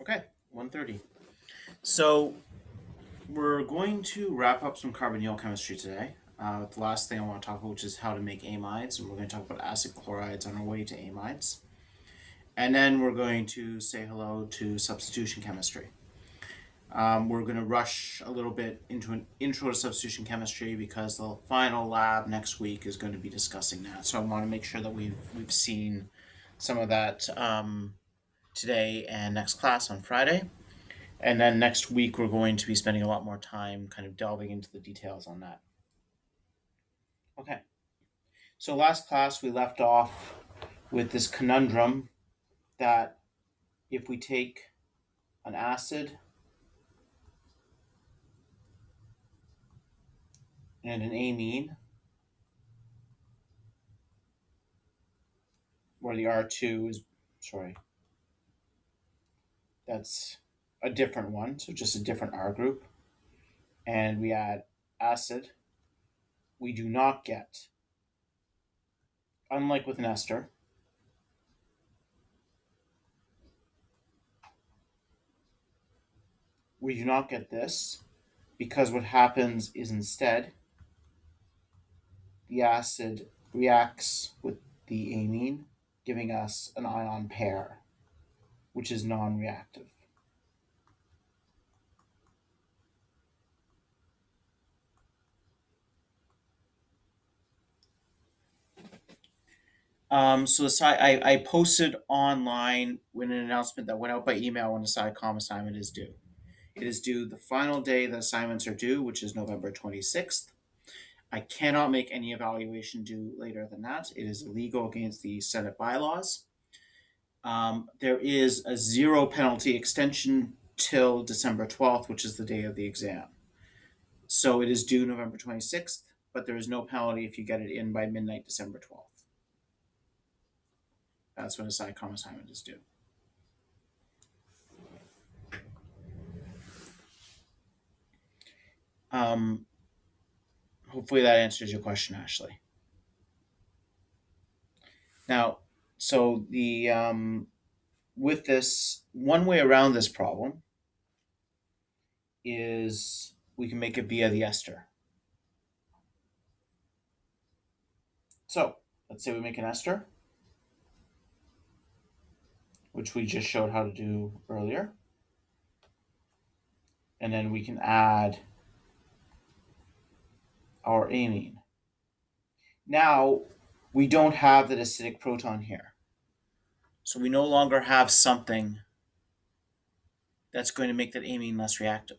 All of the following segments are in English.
Okay, 1:30. So we're going to wrap up some carbonyl chemistry today. The last thing I want to talk about, which is how to make amides, and we're going to talk about acid chlorides on our way to amides. And then we're going to say hello to substitution chemistry. We're going to rush a little bit into an intro to substitution chemistry because the final lab next week is going to be discussing that. So I want to make sure that we've seen some of that today and next class on Friday. And then next week, we're going to be spending a lot more time kind of delving into the details on that. Okay. So last class, we left off with this conundrum that if we take an acid and an amine, where the R2 is, sorry, that's a different one, so just a different R group, and we add acid, we do not get, unlike with an ester, we do not get this because what happens is instead the acid reacts with the amine, giving us an ion pair, which is non-reactive. So the side I posted online with an announcement that went out by email when the SciComm assignment is due. It is due the final day the assignments are due, which is November 26th. I cannot make any evaluation due later than that. It is illegal against the Senate bylaws. There is a zero penalty extension till December 12th, which is the day of the exam. So it is due November 26th, but there is no penalty if you get it in by midnight December 12th. That's when a SciComm assignment is due. Hopefully that answers your question, Ashley. Now, so the with this, one way around this problem is we can make it via the ester. So let's say we make an ester, which we just showed how to do earlier. And then we can add our amine. Now, we don't have that acidic proton here. So we no longer have something that's going to make that amine less reactive.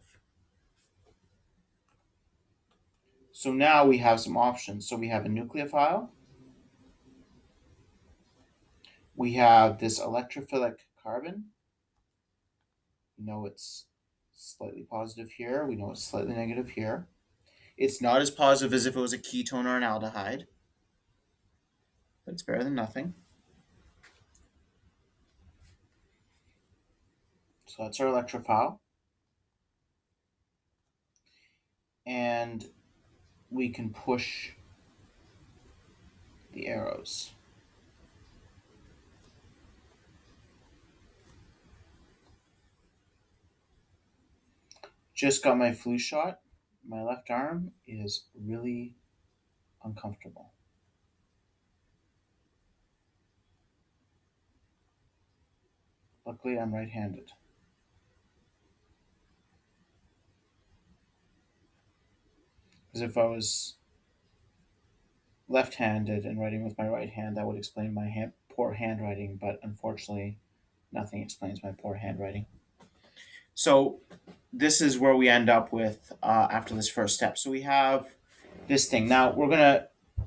So now we have some options. So we have a nucleophile. We have this electrophilic carbon. We know it's slightly positive here. We know it's slightly negative here. It's not as positive as if it was a ketone or an aldehyde, but it's better than nothing. So that's our electrophile. And we can push the arrows. Just got my flu shot. My left arm is really uncomfortable. Luckily, I'm right-handed. Because if I was left-handed and writing with my right hand, that would explain my poor handwriting, but unfortunately, nothing explains my poor handwriting. So this is where we end up with after this first step. So we have this thing. Now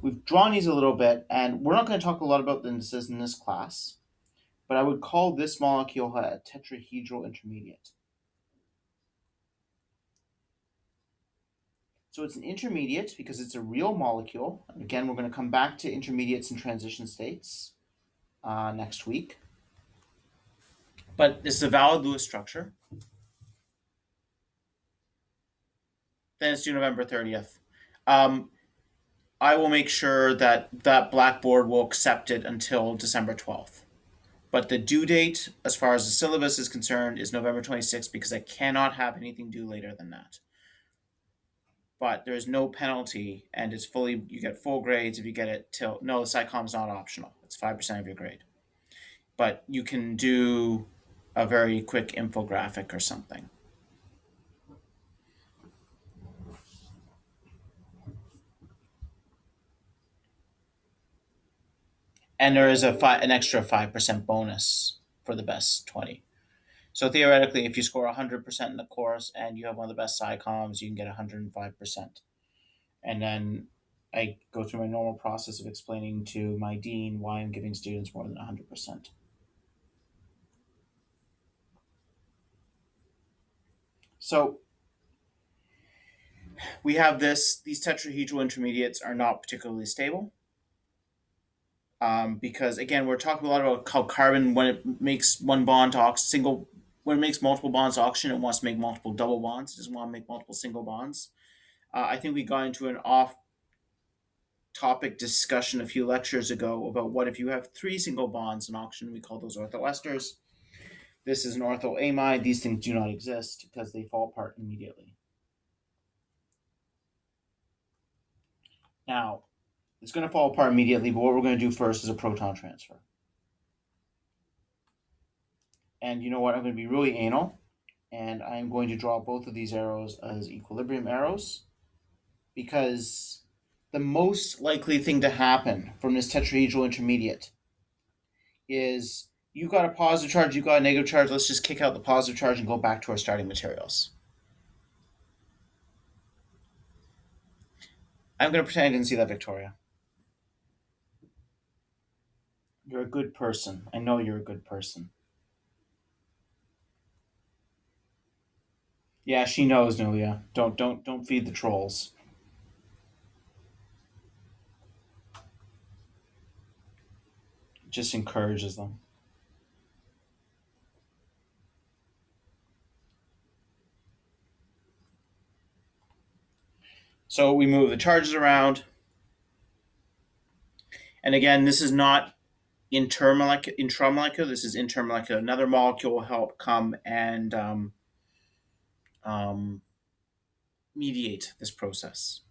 we've drawn these a little bit, and we're not going to talk a lot about this in this class, but I would call this molecule a tetrahedral intermediate. So it's an intermediate because it's a real molecule. And again, we're going to come back to intermediates and transition states next week. But this is a valid Lewis structure. Then it's due November 30th. I will make sure that Blackboard will accept it until December 12th. But the due date, as far as the syllabus is concerned, is November 26th because I cannot have anything due later than that. But there's no penalty, and it's fully, you get full grades if you get it till, no, the SciComm's not optional. It's 5% of your grade. But you can do a very quick infographic or something. And there is an extra 5% bonus for the best 20. So theoretically, if you score 100% in the course and you have one of the best SciComms, you can get 105%. And then I go through my normal process of explaining to my dean why I'm giving students more than 100%. So we have this, these tetrahedral intermediates are not particularly stable. Because again, we're talking a lot about how carbon, when it makes one bond to single, when it makes multiple bonds to oxygen, it wants to make multiple double bonds. It doesn't want to make multiple single bonds. I think we got into an off-topic discussion a few lectures ago about what if you have three single bonds in oxygen. We call those orthoesters. This is an orthoamide. These things do not exist because they fall apart immediately. Now, it's going to fall apart immediately, but what we're going to do first is a proton transfer. And you know what? I'm going to be really anal, and I'm going to draw both of these arrows as equilibrium arrows because the most likely thing to happen from this tetrahedral intermediate is you got a positive charge, you got a negative charge. Let's just kick out the positive charge and go back to our starting materials. I'm going to pretend I didn't see that, Victoria. You're a good person. I know you're a good person. Yeah, she knows, Nulia. Don't feed the trolls. It just encourages them. So we move the charges around. And again, this is not intramolecular. This is intermolecular. Another molecule will help come and um, mediate this process.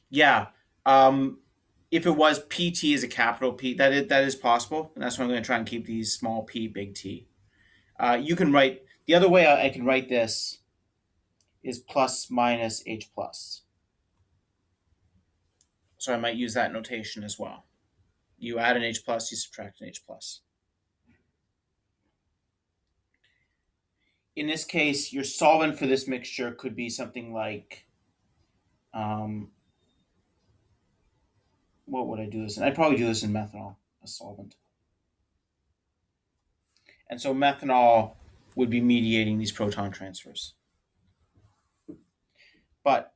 Yeah. Um, if it was PT is a capital P, that is possible, and that's why I'm going to try and keep these small p, big T. You can write the other way I can write this is plus minus H plus. So I might use that notation as well. You add an H plus, you subtract an H plus. In this case, your solvent for this mixture could be something like, what would I do this in? I'd probably do this in methanol, a solvent. And so methanol would be mediating these proton transfers. But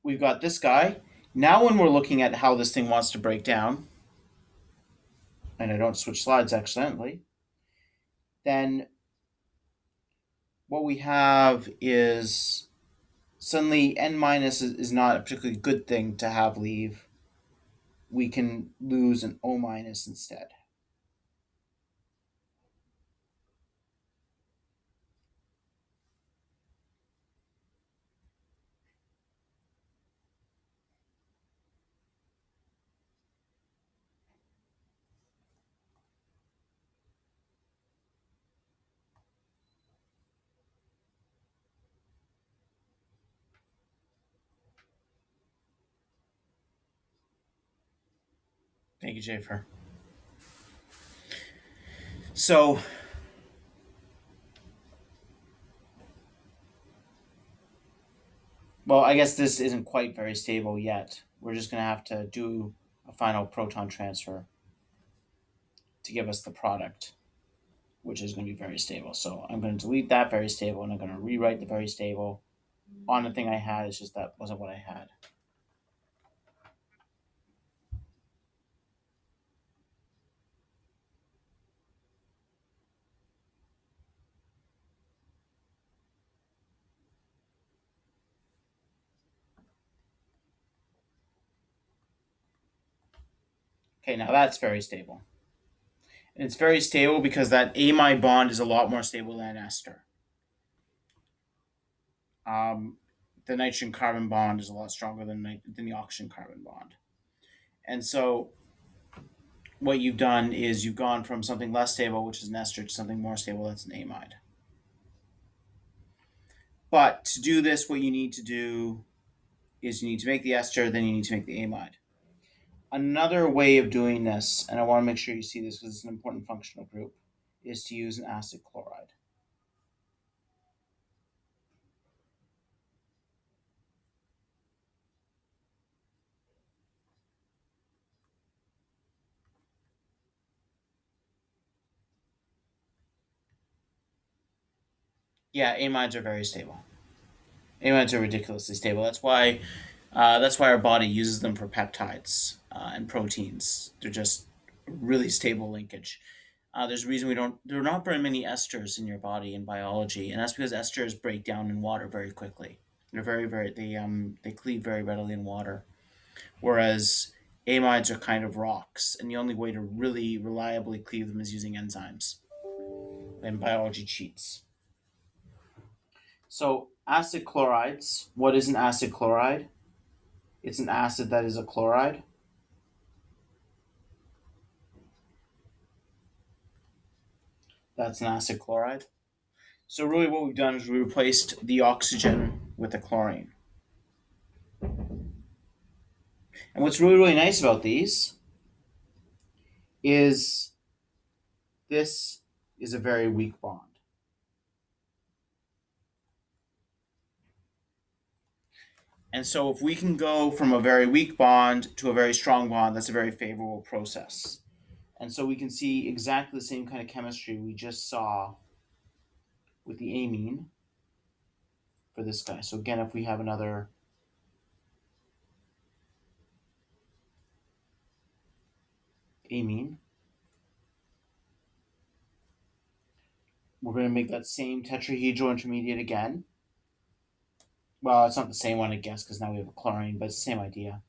we've got this guy. Now when we're looking at how this thing wants to break down, and I don't switch slides accidentally, then what we have is suddenly N minus is not a particularly good thing to have leave. We can lose an O minus instead. Thank you, Jafer. So well, I guess this isn't quite very stable yet. We're just going to have to do a final proton transfer to give us the product, which is going to be very stable. So I'm going to delete that very stable, and I'm going to rewrite the very stable on the thing I had. It's just that wasn't what I had. Okay, now that's very stable. And it's very stable because that amide bond is a lot more stable than ester. Um, the nitrogen carbon bond is a lot stronger than the oxygen carbon bond. And so what you've done is you've gone from something less stable, which is an ester, to something more stable, that's an amide. But to do this, what you need to do is you need to make the ester, then you need to make the amide. Another way of doing this, and I want to make sure you see this because it's an important functional group, is to use an acid chloride. Yeah, amides are very stable. Amides are ridiculously stable. That's why our body uses them for peptides and proteins. They're just really stable linkage. There's a reason we don't. There are not very many esters in your body in biology, and that's because esters break down in water very quickly. They're they cleave very readily in water, whereas amides are kind of rocks, and the only way to really reliably cleave them is using enzymes. And biology cheats. So acid chlorides. What is an acid chloride? It's an acid that is a chloride. That's an acid chloride. So really what we've done is we replaced the oxygen with the chlorine. And what's really, really nice about these is this is a very weak bond. And so if we can go from a very weak bond to a very strong bond, that's a very favorable process. And so we can see exactly the same kind of chemistry we just saw with the amine for this guy. So again, if we have another amine, we're going to make that same tetrahedral intermediate again. Well, it's not the same one, I guess, because now we have a chlorine, but it's the same idea.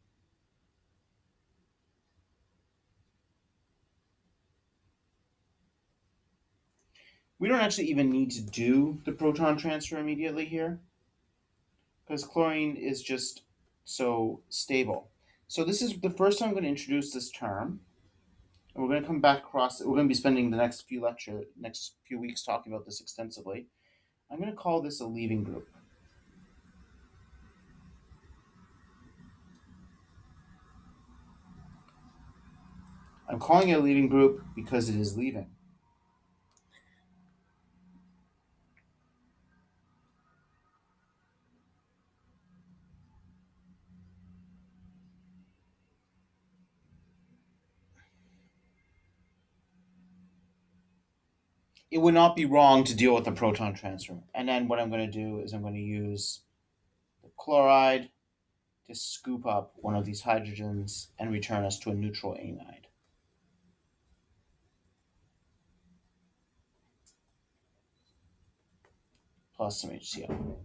We don't actually even need to do the proton transfer immediately here because chlorine is just so stable. So this is the first time I'm going to introduce this term, and we're going to come back across. We're going to be spending the next few weeks talking about this extensively. I'm going to call this a leaving group. I'm calling it a leaving group because it is leaving. It would not be wrong to deal with the proton transfer. And then what I'm going to do is I'm going to use the chloride to scoop up one of these hydrogens and return us to a neutral amide. Plus some HCl.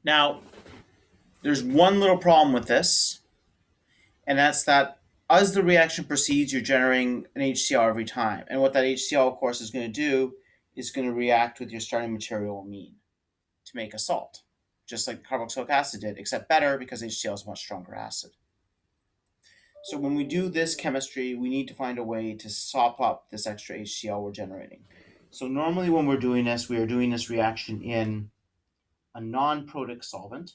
Now, there's one little problem with this, and that's that as the reaction proceeds, you're generating an HCl every time. And what that HCl, of course, is going to do is going to react with your starting material amine to make a salt, just like carboxylic acid did, except better because HCl is a much stronger acid. So when we do this chemistry, we need to find a way to sop up this extra HCl we're generating. So normally when we're doing this, we are doing this reaction in a non-protic solvent.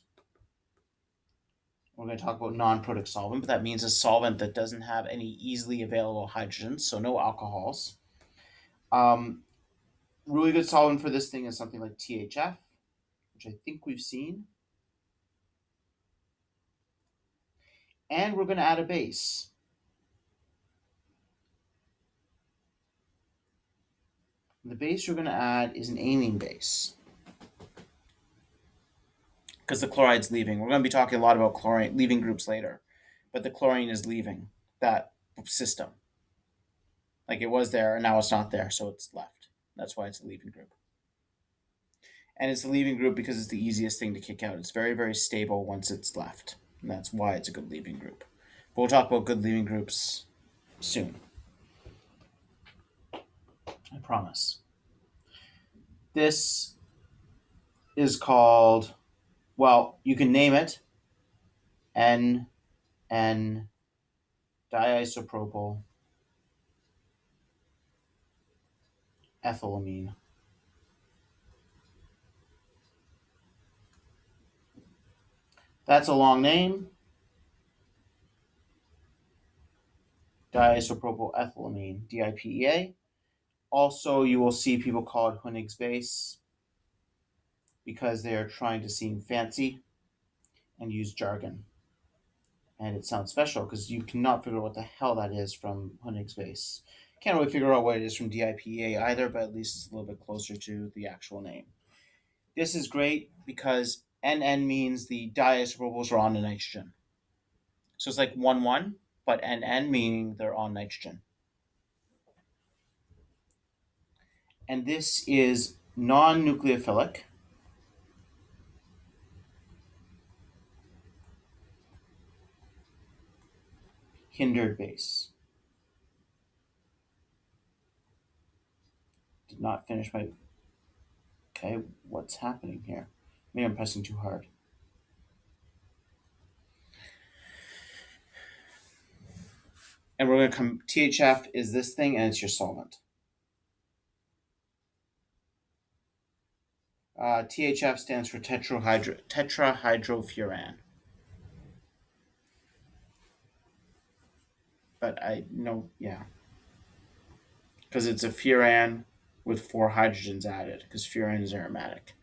We're going to talk about non-protic solvent, but that means a solvent that doesn't have any easily available hydrogens, so no alcohols. Really good solvent for this thing is something like THF, which I think we've seen. And we're going to add a base. The base we're going to add is an amine base because the chloride's leaving. We're going to be talking a lot about chlorine leaving groups later, but the chlorine is leaving that system. Like it was there and now it's not there, so it's left. That's why it's a leaving group. And it's a leaving group because it's the easiest thing to kick out. It's very, very stable once it's left. And that's why it's a good leaving group. But we'll talk about good leaving groups soon. I promise. This is called, well, you can name it N N diisopropyl ethylamine. That's a long name. Diisopropyl ethylamine, DIPEA. Also, you will see people call it Hoenig's base because they are trying to seem fancy and use jargon. And it sounds special because you cannot figure out what the hell that is from Hoenig's base. Can't really figure out what it is from DIPEA either, but at least it's a little bit closer to the actual name. This is great because NN means the diisopropyls are on the nitrogen. So it's like 1-1, but NN meaning they're on nitrogen. And this is non-nucleophilic. Hindered base. Did not finish my... Okay, what's happening here? Maybe I'm pressing too hard. And we're going to come... THF is this thing, and it's your solvent. THF stands for tetrahydrofuran. But I know, yeah. Because it's a furan with 4 hydrogens added, because furan is aromatic.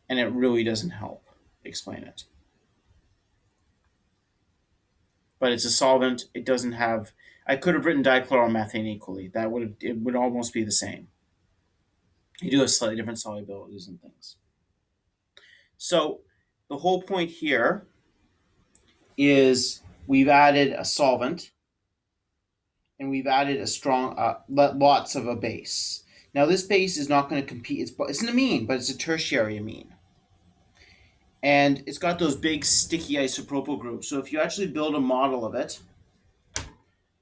And it really doesn't help explain it. But it's a solvent. It doesn't have... I could have written dichloromethane equally. It would almost be the same. You do have slightly different solubilities and things. So the whole point here is we've added a solvent and we've added a strong, lots of a base. Now this base is not going to compete. It's an amine, but it's a tertiary amine. And it's got those big sticky isopropyl groups. So if you actually build a model of it,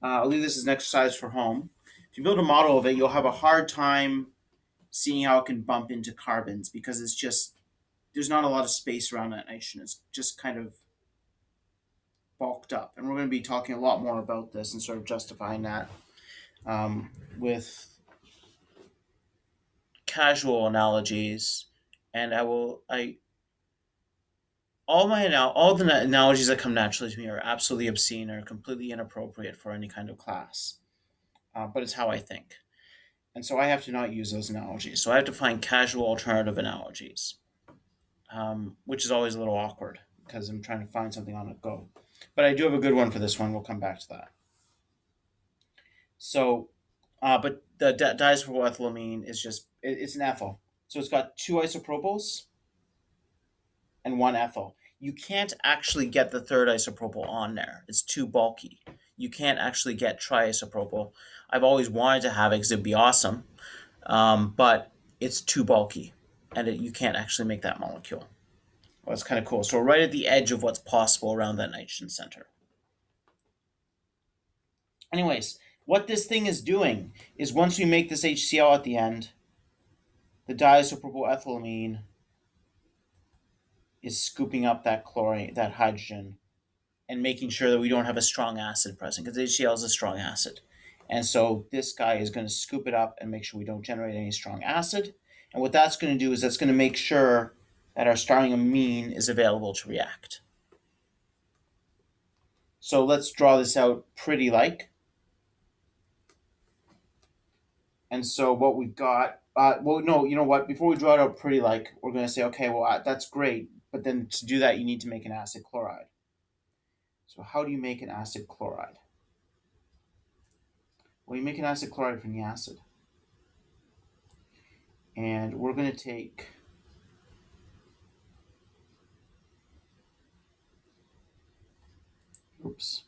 I'll leave this as an exercise for home. If you build a model of it, you'll have a hard time seeing how it can bump into carbons because it's just, there's not a lot of space around that nitrogen. It's just kind of bulked up. And we're going to be talking a lot more about this and sort of justifying that with casual analogies. And all the analogies that come naturally to me are absolutely obscene or completely inappropriate for any kind of class. But it's how I think. And so I have to not use those analogies. So I have to find casual alternative analogies, which is always a little awkward because I'm trying to find something on the go. But I do have a good one for this one. We'll come back to that. So, but the diisopropyl ethylamine is just, it's an ethyl. So it's got 2 isopropyls and 1 ethyl. You can't actually get the 3rd isopropyl on there. It's too bulky. You can't actually get triisopropyl. I've always wanted to have it because it'd be awesome, but it's too bulky, and you can't actually make that molecule. Well, it's kind of cool. So we're right at the edge of what's possible around that nitrogen center. Anyways, what this thing is doing is once we make this HCl at the end, the diisopropyl ethylamine is scooping up that chlorine, that hydrogen, and making sure that we don't have a strong acid present, because HCl is a strong acid. And so this guy is going to scoop it up and make sure we don't generate any strong acid. And what that's going to do is that's going to make sure that our starting amine is available to react. So let's draw this out pretty like. And so what we've got, well, no, you know what? Before we draw it out pretty like, we're going to say, okay, well, that's great. But then to do that, you need to make an acid chloride. So how do you make an acid chloride? Well, you make an acid chloride from the acid. And we're going to take oops.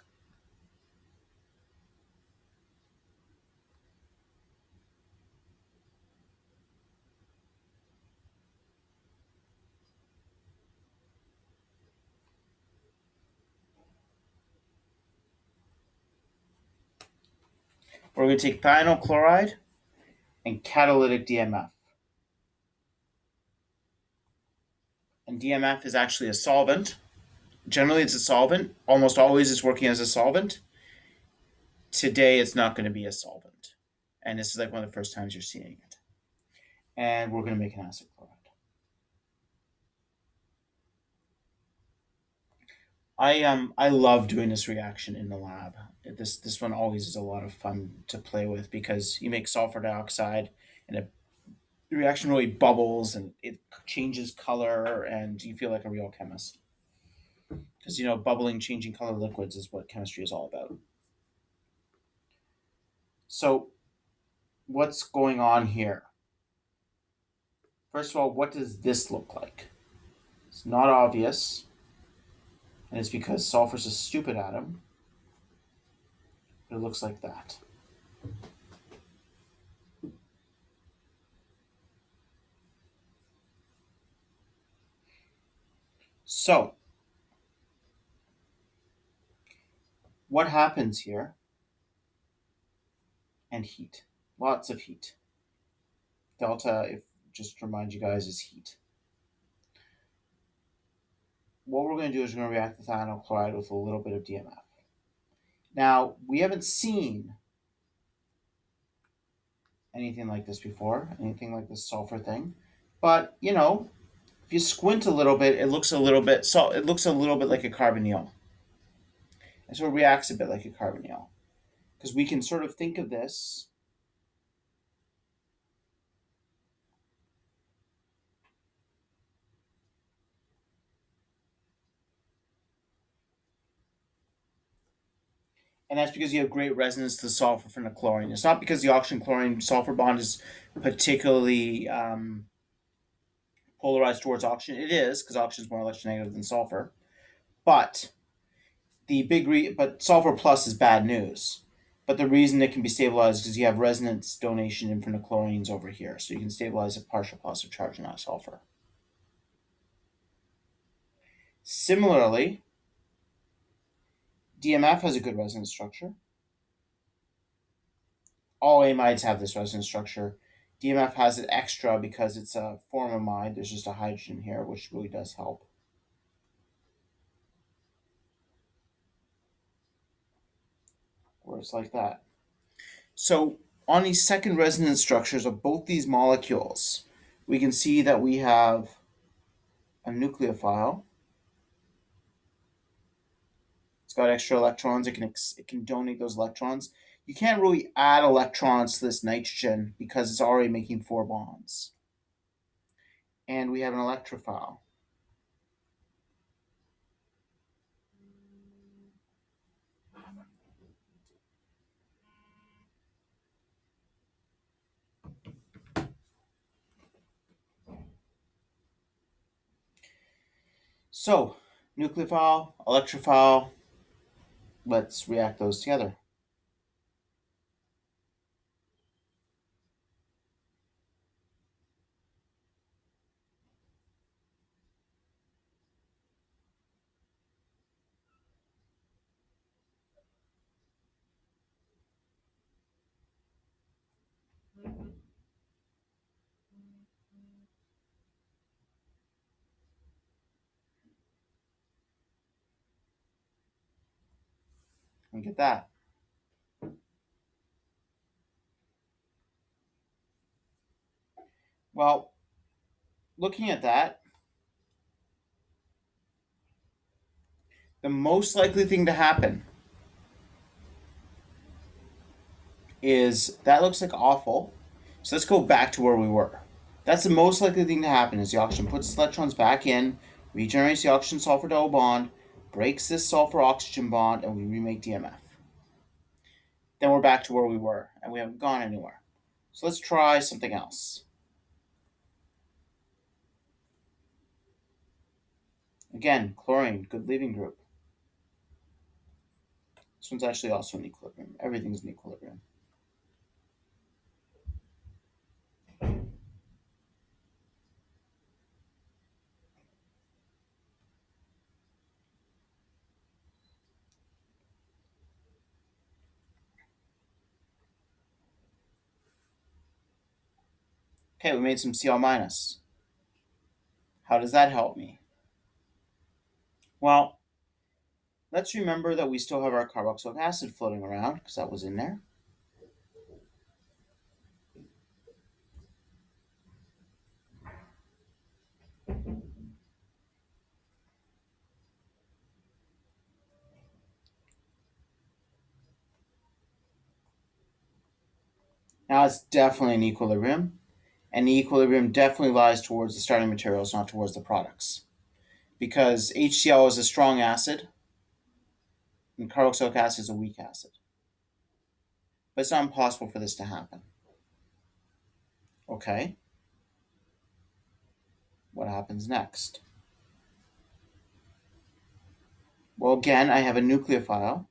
We're going to take thionyl chloride and catalytic DMF. And DMF is actually a solvent. Generally, it's a solvent. Almost always it's working as a solvent. Today, it's not going to be a solvent. And this is like one of the first times you're seeing it. And we're going to make an acid chloride. I love doing this reaction in the lab. This one always is a lot of fun to play with because you make sulfur dioxide and the reaction really bubbles and it changes color and you feel like a real chemist. Because bubbling, changing color liquids is what chemistry is all about. So what's going on here? First of all, what does this look like? It's not obvious, and it's because sulfur's a stupid atom. It looks like that. So, what happens here? And heat. Lots of heat. Delta, if just to remind you guys, is heat. What we're going to do is we're going to react the thionyl chloride with a little bit of DMF. Now, we haven't seen anything like this before, anything like this sulfur thing. But, if you squint a little bit, it looks a little bit like a carbonyl. And so it reacts a bit like a carbonyl. Because we can sort of think of this and that's because you have great resonance to the sulfur from the chlorine. It's not because the oxygen chlorine sulfur bond is particularly polarized towards oxygen. It is because oxygen is more electronegative than sulfur, but but sulfur plus is bad news. But the reason it can be stabilized is because you have resonance donation in from the chlorines over here, so you can stabilize a partial positive charge in that sulfur. Similarly, DMF has a good resonance structure. All amides have this resonance structure. DMF has it extra because it's a form amide. There's just a hydrogen here, which really does help. Where it's like that. So on these second resonance structures of both these molecules, we can see that we have a nucleophile. It's got extra electrons. It can donate those electrons. You can't really add electrons to this nitrogen because it's already making 4 bonds. And we have an electrophile. So, nucleophile, electrophile, let's react those together. And get that. Well, looking at that, the most likely thing to happen is that looks like awful. So let's go back to where we were. That's the most likely thing to happen is the oxygen puts its electrons back in, regenerates the oxygen sulfur double bond, breaks this sulfur oxygen bond, and we remake DMF. Then we're back to where we were, and we haven't gone anywhere. So let's try something else. Again, chlorine, good leaving group. This one's actually also in equilibrium. Everything's in equilibrium. Okay, we made some Cl minus. How does that help me? Well, let's remember that we still have our carboxylic acid floating around because that was in there. Now it's definitely in equilibrium, and the equilibrium definitely lies towards the starting materials, not towards the products. Because HCl is a strong acid, and carboxylic acid is a weak acid. But it's not impossible for this to happen. Okay, what happens next? Well, again, I have a nucleophile,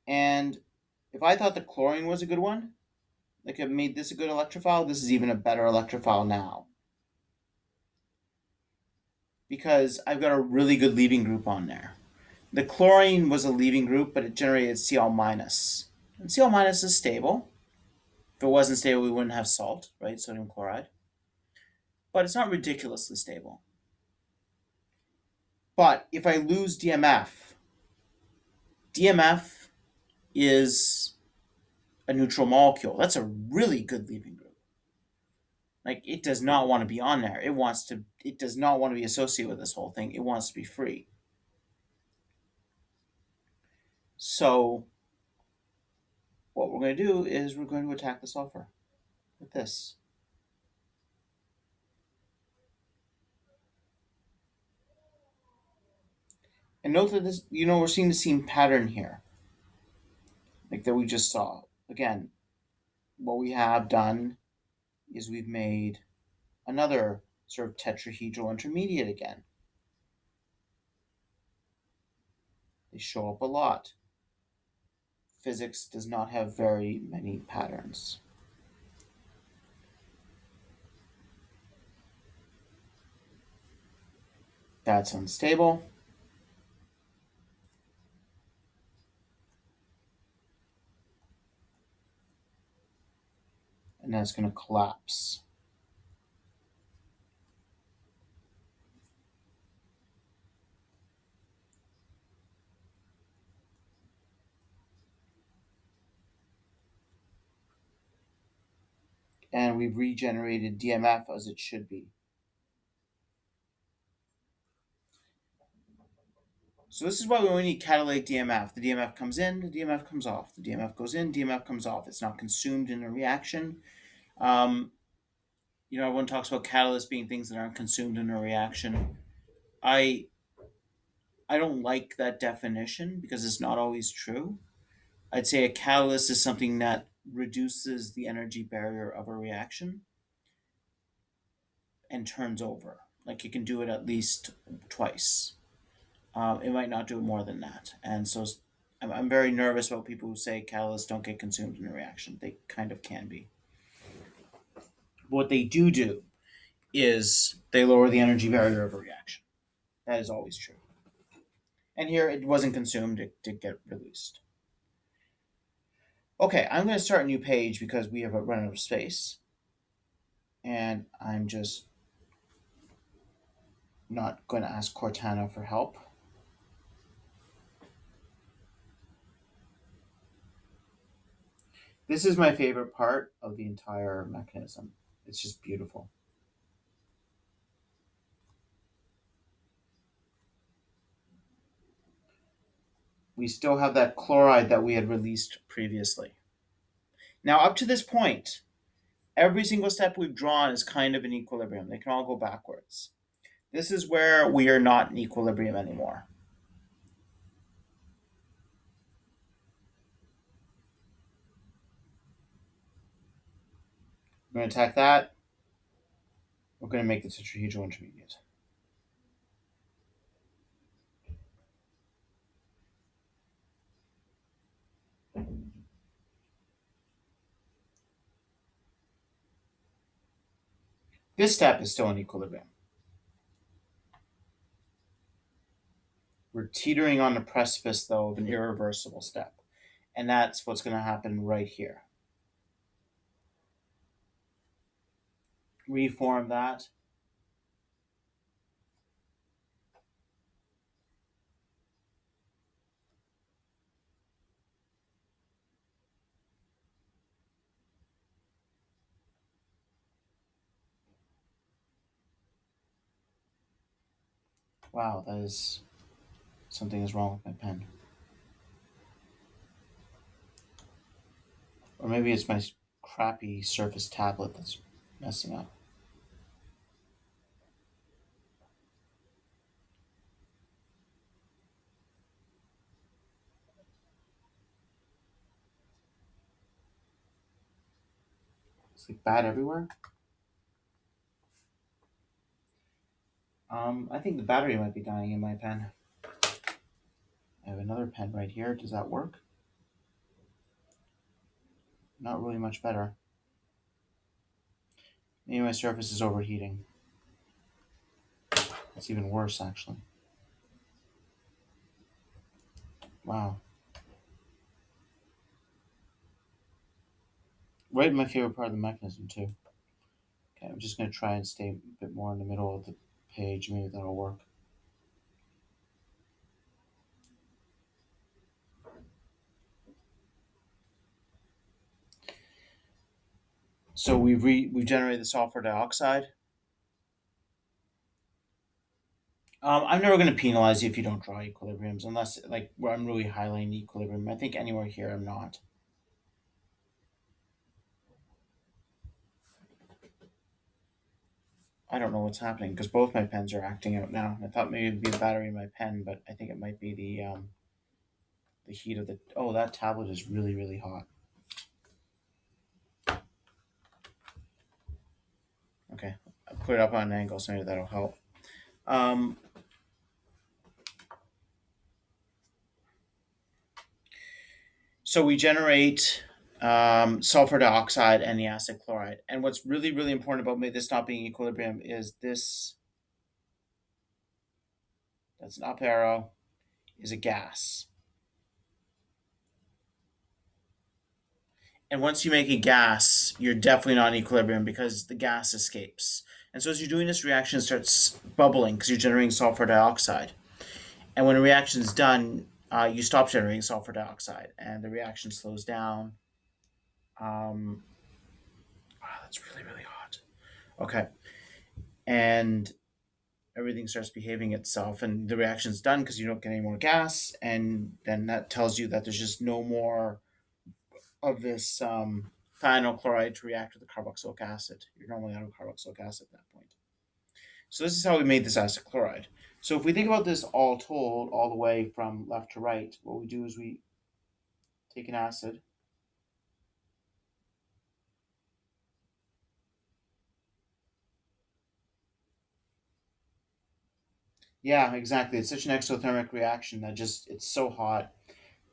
and if I thought the chlorine was a good one, like it made this a good electrophile, this is even a better electrophile now. Because I've got a really good leaving group on there. The chlorine was a leaving group, but it generated Cl minus. And Cl minus is stable. If it wasn't stable, we wouldn't have salt, right? Sodium chloride. But it's not ridiculously stable. But if I lose DMF, DMF is a neutral molecule. That's a really good leaving group. Like it does not want to be on there. It does not want to be associated with this whole thing. It wants to be free. So what we're going to do is we're going to attack the sulfur with this. And note that this, we're seeing the same pattern here, like that we just saw. Again, what we have done is we've made another sort of tetrahedral intermediate again. They show up a lot. Physics does not have very many patterns. That's unstable. And that's going to collapse. And we've regenerated DMF as it should be. So this is why we only need catalytic DMF. The DMF comes in, the DMF comes off. The DMF goes in, DMF comes off. It's not consumed in a reaction. Everyone talks about catalysts being things that aren't consumed in a reaction. I don't like that definition because it's not always true. I'd say a catalyst is something that reduces the energy barrier of a reaction and turns over. Like it can do it at least twice. It might not do more than that. And so I'm very nervous about people who say catalysts don't get consumed in a reaction. They kind of can be. But what they do is they lower the energy barrier of a reaction. That is always true. And here it wasn't consumed, it did get released. Okay, I'm going to start a new page because we have run out of space. And I'm just not going to ask Cortana for help. This is my favorite part of the entire mechanism. It's just beautiful. We still have that chloride that we had released previously. Now, up to this point, every single step we've drawn is kind of in equilibrium. They can all go backwards. This is where we are not in equilibrium anymore. We're going to attack that. We're going to make the tetrahedral intermediate. This step is still in equilibrium. We're teetering on the precipice, though, of an irreversible step. And that's what's going to happen right here. reform that. Wow, that is something is wrong with my pen. Or maybe it's my crappy Surface tablet that's messing up. It's like bad everywhere. I think the battery might be dying in my pen. I have another pen right here. Does that work? Not really much better. Maybe my Surface is overheating. It's even worse, actually. Wow. Right in my favorite part of the mechanism, too. Okay, I'm just going to try and stay a bit more in the middle of the page. Maybe that'll work. So we've generated the sulfur dioxide. I'm never going to penalize you if you don't draw equilibriums, unless like where I'm really highlighting the equilibrium. I think anywhere here I'm not. I don't know what's happening because both my pens are acting out now. I thought maybe it'd be a battery in my pen, but I think it might be the heat of the. Oh, that tablet is really really hot. Okay, I put it up on an angle, so maybe that'll help. Um, so we generate sulfur dioxide and the acid chloride. And what's really really important about this not being equilibrium is this. That's an up arrow. Is a gas. And once you make a gas, you're definitely not in equilibrium because the gas escapes. And so as you're doing this reaction, it starts bubbling because you're generating sulfur dioxide. And when a reaction is done, you stop generating sulfur dioxide and the reaction slows down. Wow, that's really, really hot. Okay. And everything starts behaving itself and the reaction's done because you don't get any more gas. And then that tells you that there's just no more of this thionyl chloride to react with the carboxylic acid. You're normally out of carboxylic acid at that point. So this is how we made this acid chloride. So if we think about this all told, all the way from left to right, what we do is we take an acid. Yeah, exactly. It's such an exothermic reaction that just it's so hot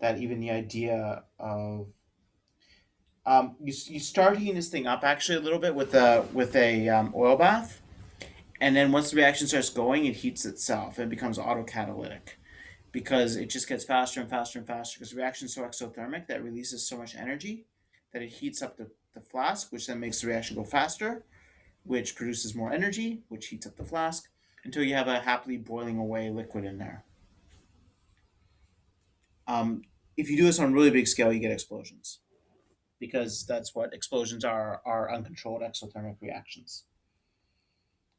that even the idea of you start heating this thing up actually a little bit with a oil bath, and then once the reaction starts going, it heats itself and becomes autocatalytic because it just gets faster and faster and faster because the reaction is so exothermic that it releases so much energy that it heats up the flask, which then makes the reaction go faster, which produces more energy, which heats up the flask until you have a happily boiling away liquid in there. Um, if you do this on a really big scale, you get explosions because that's what explosions are uncontrolled exothermic reactions,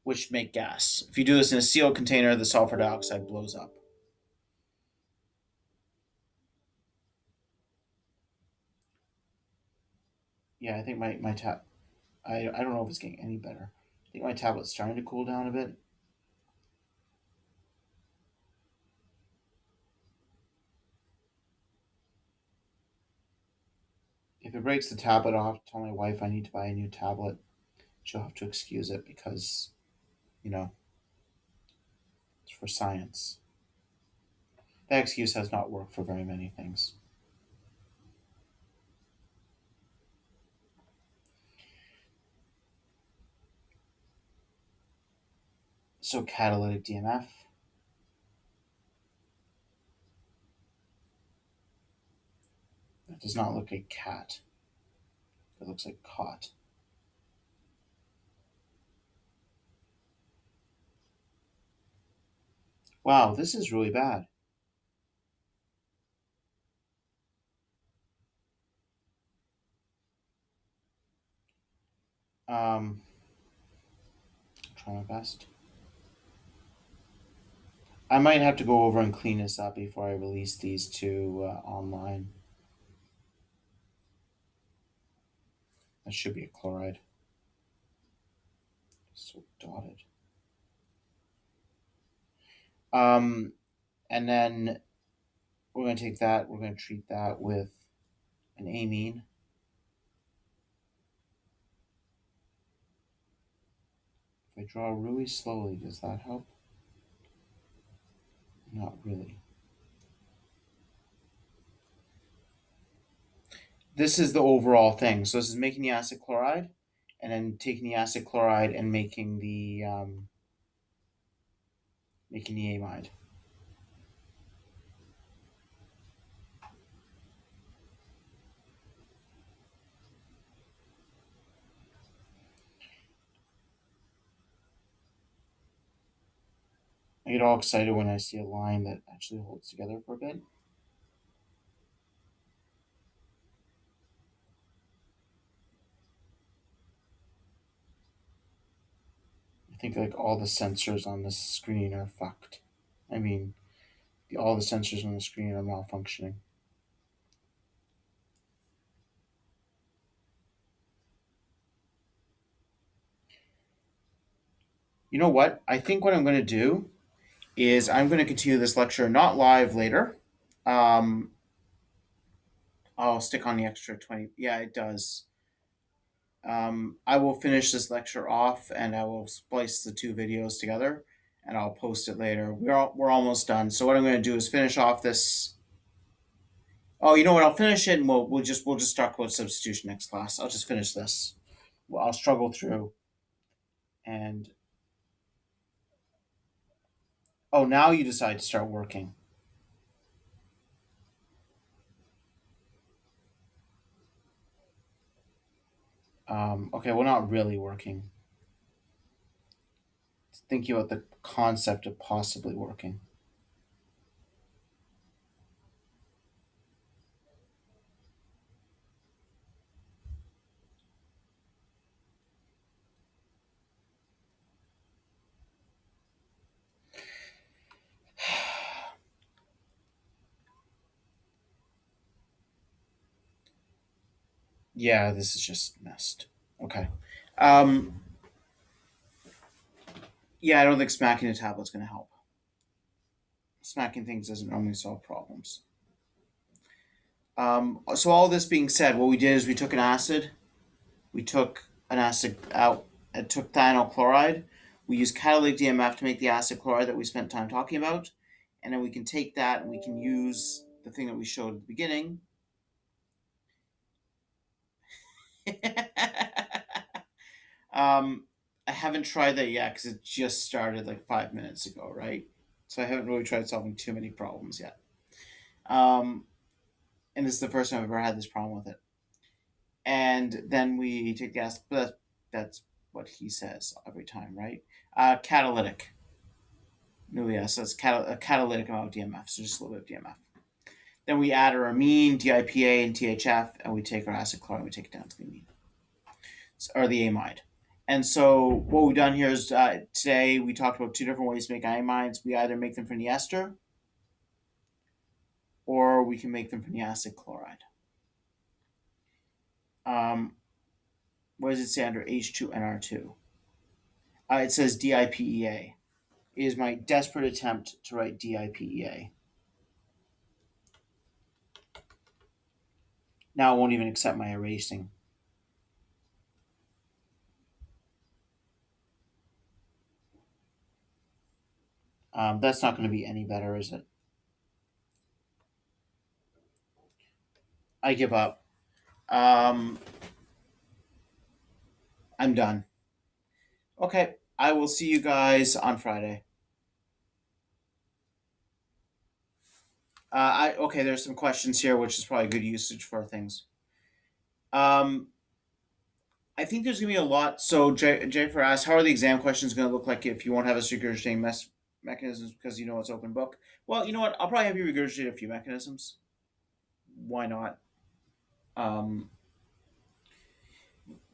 which make gas. If you do this in a sealed container, the sulfur dioxide blows up. Yeah, I think my tab. I don't know if it's getting any better. I think my tablet's starting to cool down a bit. If it breaks the tablet, I'll have to tell my wife I need to buy a new tablet. She'll have to excuse it because, you know, it's for science. That excuse has not worked for very many things. So catalytic DMF. That does not look like cat. It looks like caught. Wow, this is really bad. Um, try my best. I might have to go over and clean this up before I release these to online. That should be a chloride. So dotted. Um, and then we're going to take that. We're going to treat that with an amine. If I draw really slowly, does that help? Not really. This is the overall thing. So this is making the acid chloride, and then taking the acid chloride and making the amide. I get all excited when I see a line that actually holds together for a bit. I think like all the sensors on this screen are fucked. I mean, all the sensors on the screen are malfunctioning. You know what? I think what I'm going to do is I'm going to continue this lecture not live later. Um, I'll stick on the extra 20. Yeah, it does. I will finish this lecture off and I will splice the two videos together and I'll post it later. We're almost done. So what I'm going to do is finish off this. Oh, you know what? I'll finish it and we'll just talk about substitution next class. I'll just finish this. Well, I'll struggle through and oh, now you decide to start working. Okay, well, not really working. Thinking about the concept of possibly working. Yeah, this is just messed. Okay. Um, yeah, I don't think smacking a tablet's going to help. Smacking things doesn't normally solve problems. So all this being said, what we did is we took an acid, we took an acid out, and took thionyl chloride. We used catalytic DMF to make the acid chloride that we spent time talking about, and then we can take that and we can use the thing that we showed at the beginning. I haven't tried that yet because it just started like 5 minutes ago, right? So I haven't really tried solving too many problems yet. Um, and this is the first time I've ever had this problem with it. And then we take the acid, but that's what he says every time, right? Catalytic. No, yes, that's a catalytic amount of DMF, so just a little bit of DMF. Then we add our amine, DIPA, and THF, and we take our acid chloride and we take it down to the amine, or the amide. And so what we've done here is today we talked about two different ways to make amides. We either make them from the ester, or we can make them from the acid chloride. Um, what does it say under H2NR2? It says DIPEA. It is my desperate attempt to write DIPEA. Now it won't even accept my erasing. That's not going to be any better, is it? I give up. I'm done. Okay, I will see you guys on Friday. Okay. There's some questions here, which is probably good usage for things. Um, I think there's gonna be a lot. So Jennifer asked, "How are the exam questions gonna look like if you won't have a regurgitating mess mechanisms because you know it's open book. Well, you know what? I'll probably have you regurgitate a few mechanisms. Why not? Um,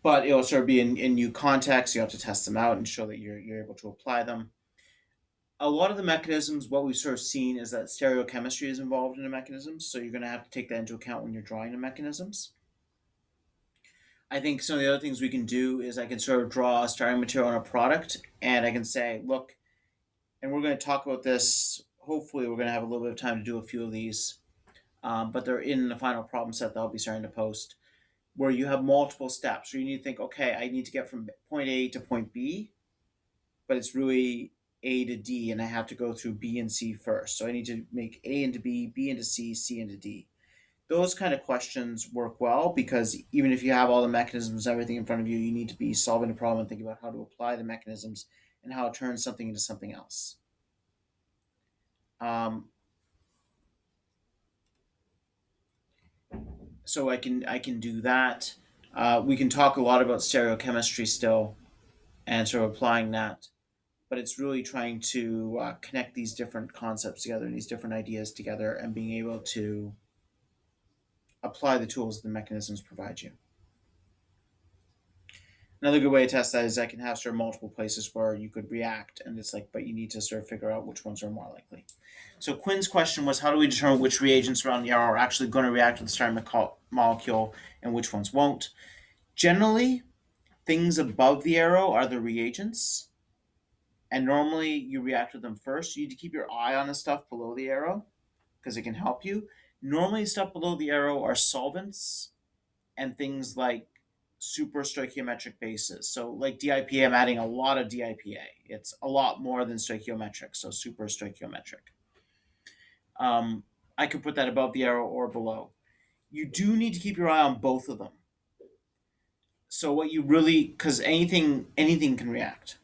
but it'll sort of be in new context. You have to test them out and show that you're able to apply them. A lot of the mechanisms, what we've sort of seen is that stereochemistry is involved in the mechanisms, so you're going to have to take that into account when you're drawing the mechanisms. I think some of the other things we can do is I can sort of draw a starting material on a product, and I can say, look, and we're going to talk about this. Hopefully, we're going to have a little bit of time to do a few of these, but they're in the final problem set that I'll be starting to post, where you have multiple steps. Where you need to think, okay, I need to get from point A to point B, but it's really A to D, and I have to go through B and C first. So I need to make A into B, B into C, C into D. Those kind of questions work well because even if you have all the mechanisms, everything in front of you, you need to be solving a problem and thinking about how to apply the mechanisms and how to turn something into something else. Um, so I can do that. We can talk a lot about stereochemistry still and sort of applying that, but it's really trying to connect these different concepts together and these different ideas together and being able to apply the tools the mechanisms provide you. Another good way to test that is I can have sort of multiple places where you could react, and it's like, but you need to sort of figure out which ones are more likely. So Quinn's question was, how do we determine which reagents around the arrow are actually going to react with the starting molecule and which ones won't? Generally, things above the arrow are the reagents, and normally you react with them first. You need to keep your eye on the stuff below the arrow because it can help you. Normally, stuff below the arrow are solvents and things like super stoichiometric bases. So, like DIPA, I'm adding a lot of DIPA. It's a lot more than stoichiometric, so super stoichiometric. Um, I could put that above the arrow or below. You do need to keep your eye on both of them. So, what you really, because anything can react.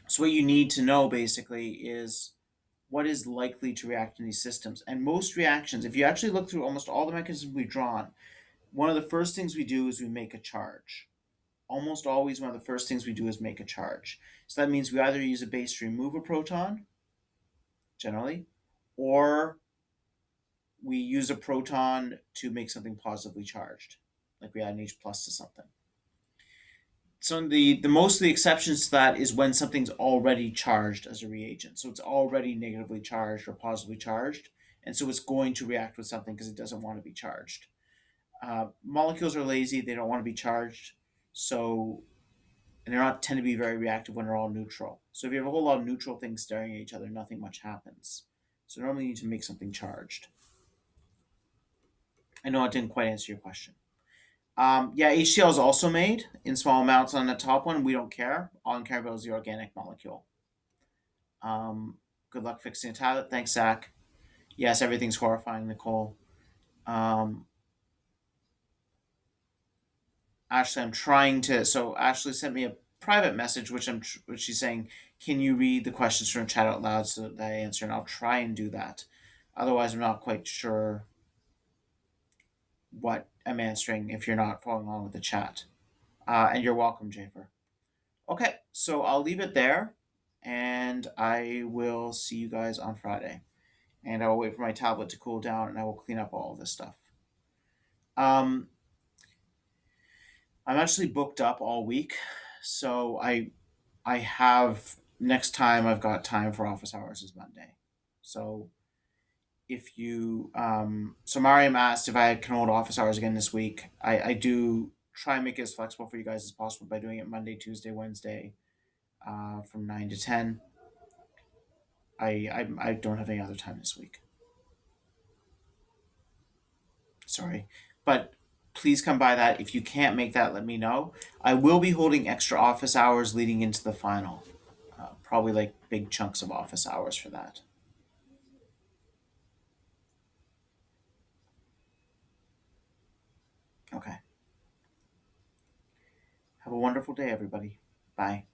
So, what you need to know basically is what is likely to react in these systems. And most reactions, if you actually look through almost all the mechanisms we've drawn, one of the first things we do is we make a charge. Almost always, one of the first things we do is make a charge. So that means we either use a base to remove a proton, generally, or we use a proton to make something positively charged, like we add an H plus to something. So the most of the exceptions to that is when something's already charged as a reagent. So it's already negatively charged or positively charged, and so it's going to react with something because it doesn't want to be charged. Molecules are lazy; they don't want to be charged, so and they're not tend to be very reactive when they're all neutral. So if you have a whole lot of neutral things staring at each other, nothing much happens. So normally you need to make something charged. I know I didn't quite answer your question. Yeah, HCl is also made in small amounts on the top one. We don't care. All I care about is the organic molecule. Good luck fixing a tablet. Thanks, Zach. Yes, everything's horrifying, Nicole. Um, Ashley, I'm trying to. So Ashley sent me a private message, which she's saying, "Can you read the questions from chat out loud so that I answer?" And I'll try and do that. Otherwise, I'm not quite sure what I'm answering if you're not following along with the chat. And you're welcome, Jafer. Okay, so I'll leave it there, and I will see you guys on Friday. And I will wait for my tablet to cool down, and I will clean up all of this stuff. Um, I'm actually booked up all week, so I have next time I've got time for office hours is Monday. So if you so Mariam asked if I can hold office hours again this week. I do try and make it as flexible for you guys as possible by doing it Monday, Tuesday, Wednesday, from 9 to 10. I don't have any other time this week. Sorry, but please come by that. If you can't make that, let me know. I will be holding extra office hours leading into the final. Probably like big chunks of office hours for that. Okay. Have a wonderful day, everybody. Bye.